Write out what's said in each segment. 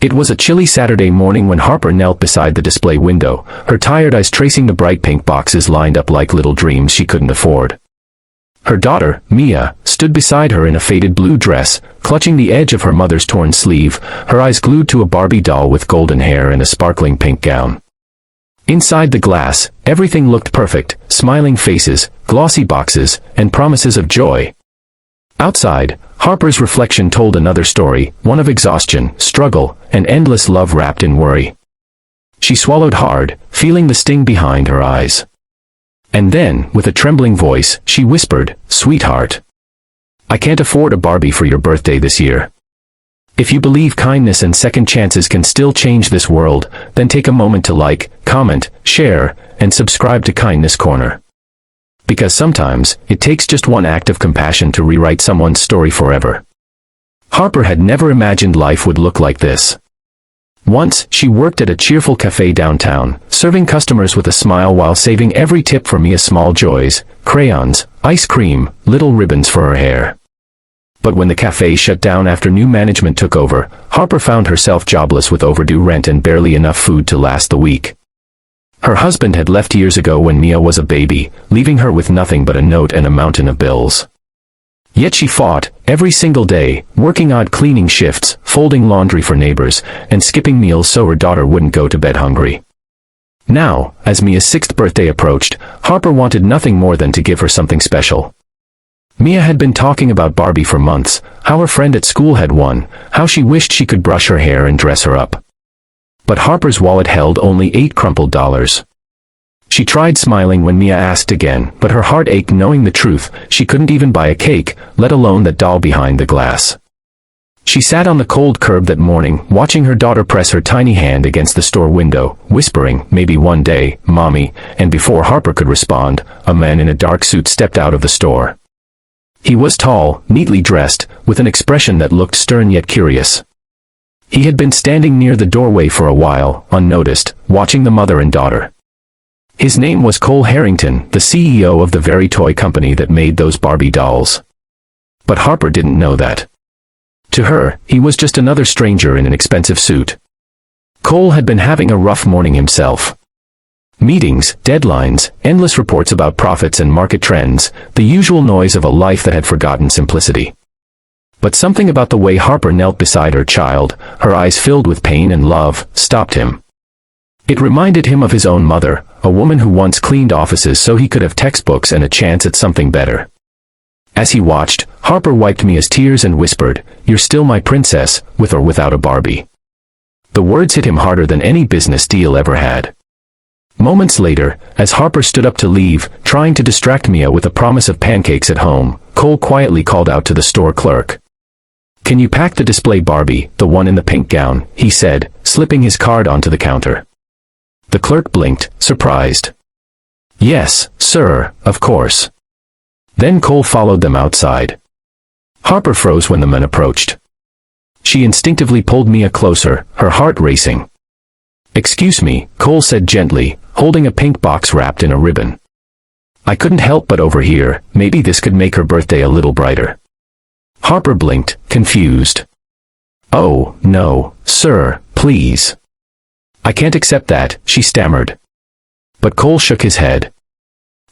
It was a chilly Saturday morning when Harper knelt beside the display window, her tired eyes tracing the bright pink boxes lined up like little dreams she couldn't afford. Her daughter, Mia, stood beside her in a faded blue dress, clutching the edge of her mother's torn sleeve, her eyes glued to a Barbie doll with golden hair and a sparkling pink gown. Inside the glass, everything looked perfect, smiling faces, glossy boxes, and promises of joy. Outside, Harper's reflection told another story, one of exhaustion, struggle, and endless love wrapped in worry. She swallowed hard, feeling the sting behind her eyes. And then, with a trembling voice, she whispered, "Sweetheart, I can't afford a Barbie for your birthday this year. If you believe kindness and second chances can still change this world, then take a moment to like, comment, share, and subscribe to Kindness Corner. Because sometimes, it takes just one act of compassion to rewrite someone's story forever." Harper had never imagined life would look like this. Once, she worked at a cheerful cafe downtown, serving customers with a smile while saving every tip for Mia's small joys, crayons, ice cream, little ribbons for her hair. But when the cafe shut down after new management took over, Harper found herself jobless with overdue rent and barely enough food to last the week. Her husband had left years ago when Mia was a baby, leaving her with nothing but a note and a mountain of bills. Yet she fought, every single day, working odd cleaning shifts, folding laundry for neighbors, and skipping meals so her daughter wouldn't go to bed hungry. Now, as Mia's 6th birthday approached, Harper wanted nothing more than to give her something special. Mia had been talking about Barbie for months, how her friend at school had won, how she wished she could brush her hair and dress her up. But Harper's wallet held only 8 crumpled dollars. She tried smiling when Mia asked again, but her heart ached knowing the truth, she couldn't even buy a cake, let alone that doll behind the glass. She sat on the cold curb that morning, watching her daughter press her tiny hand against the store window, whispering, "Maybe one day, Mommy," and before Harper could respond, a man in a dark suit stepped out of the store. He was tall, neatly dressed, with an expression that looked stern yet curious. He had been standing near the doorway for a while, unnoticed, watching the mother and daughter. His name was Cole Harrington, the CEO of the very toy company that made those Barbie dolls. But Harper didn't know that. To her, he was just another stranger in an expensive suit. Cole had been having a rough morning himself. Meetings, deadlines, endless reports about profits and market trends, the usual noise of a life that had forgotten simplicity. But something about the way Harper knelt beside her child, her eyes filled with pain and love, stopped him. It reminded him of his own mother, a woman who once cleaned offices so he could have textbooks and a chance at something better. As he watched, Harper wiped Mia's tears and whispered, "You're still my princess, with or without a Barbie." The words hit him harder than any business deal ever had. Moments later, as Harper stood up to leave, trying to distract Mia with a promise of pancakes at home, Cole quietly called out to the store clerk. "Can you pack the display Barbie, the one in the pink gown?" he said, slipping his card onto the counter. The clerk blinked, surprised. "Yes, sir, of course." Then Cole followed them outside. Harper froze when the men approached. She instinctively pulled Mia closer, her heart racing. "Excuse me," Cole said gently, holding a pink box wrapped in a ribbon. "I couldn't help but overhear, maybe this could make her birthday a little brighter." Harper blinked, confused. "Oh, no, sir, please. I can't accept that," she stammered. But Cole shook his head.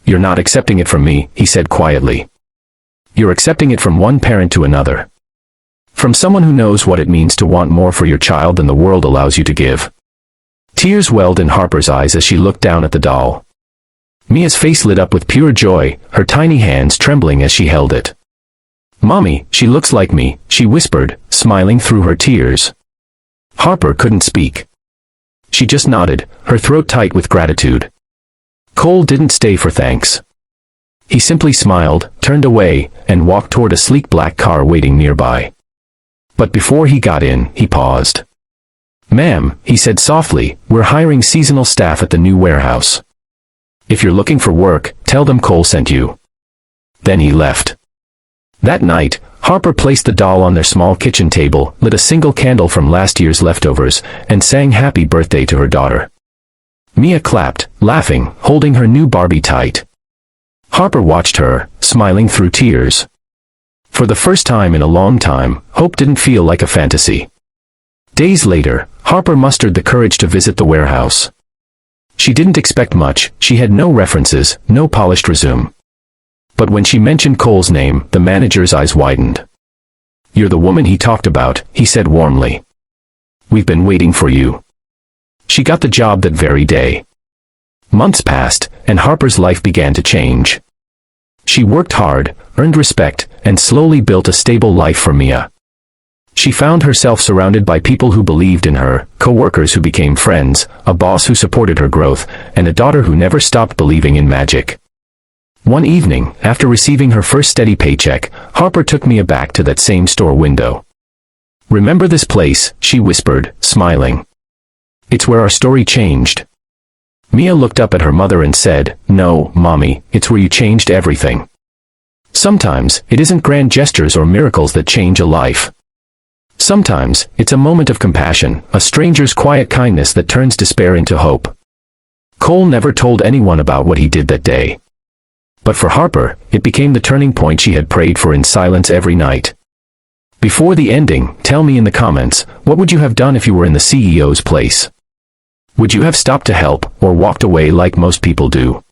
"You're not accepting it from me," he said quietly. "You're accepting it from one parent to another. From someone who knows what it means to want more for your child than the world allows you to give." Tears welled in Harper's eyes as she looked down at the doll. Mia's face lit up with pure joy, her tiny hands trembling as she held it. "Mommy, she looks like me," she whispered, smiling through her tears. Harper couldn't speak. She just nodded, her throat tight with gratitude. Cole didn't stay for thanks. He simply smiled, turned away, and walked toward a sleek black car waiting nearby. But before he got in, he paused. "Ma'am," he said softly, "we're hiring seasonal staff at the new warehouse. If you're looking for work, tell them Cole sent you." Then he left. That night, Harper placed the doll on their small kitchen table, lit a single candle from last year's leftovers, and sang happy birthday to her daughter. Mia clapped, laughing, holding her new Barbie tight. Harper watched her, smiling through tears. For the first time in a long time, hope didn't feel like a fantasy. Days later, Harper mustered the courage to visit the warehouse. She didn't expect much, she had no references, no polished resume. But when she mentioned Cole's name, the manager's eyes widened. "You're the woman he talked about," he said warmly. "We've been waiting for you." She got the job that very day. Months passed, and Harper's life began to change. She worked hard, earned respect, and slowly built a stable life for Mia. She found herself surrounded by people who believed in her, co-workers who became friends, a boss who supported her growth, and a daughter who never stopped believing in magic. One evening, after receiving her first steady paycheck, Harper took Mia back to that same store window. "Remember this place?" she whispered, smiling. "It's where our story changed." Mia looked up at her mother and said, "No, Mommy, it's where you changed everything." Sometimes, it isn't grand gestures or miracles that change a life. Sometimes, it's a moment of compassion, a stranger's quiet kindness that turns despair into hope. Cole never told anyone about what he did that day. But for Harper, it became the turning point she had prayed for in silence every night. Before the ending, tell me in the comments, what would you have done if you were in the CEO's place? Would you have stopped to help, or walked away like most people do?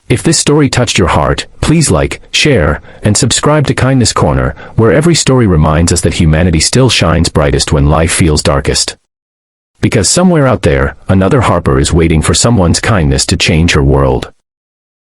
If this story touched your heart, please like, share, and subscribe to Kindness Corner, where every story reminds us that humanity still shines brightest when life feels darkest. Because somewhere out there, another Harper is waiting for someone's kindness to change her world.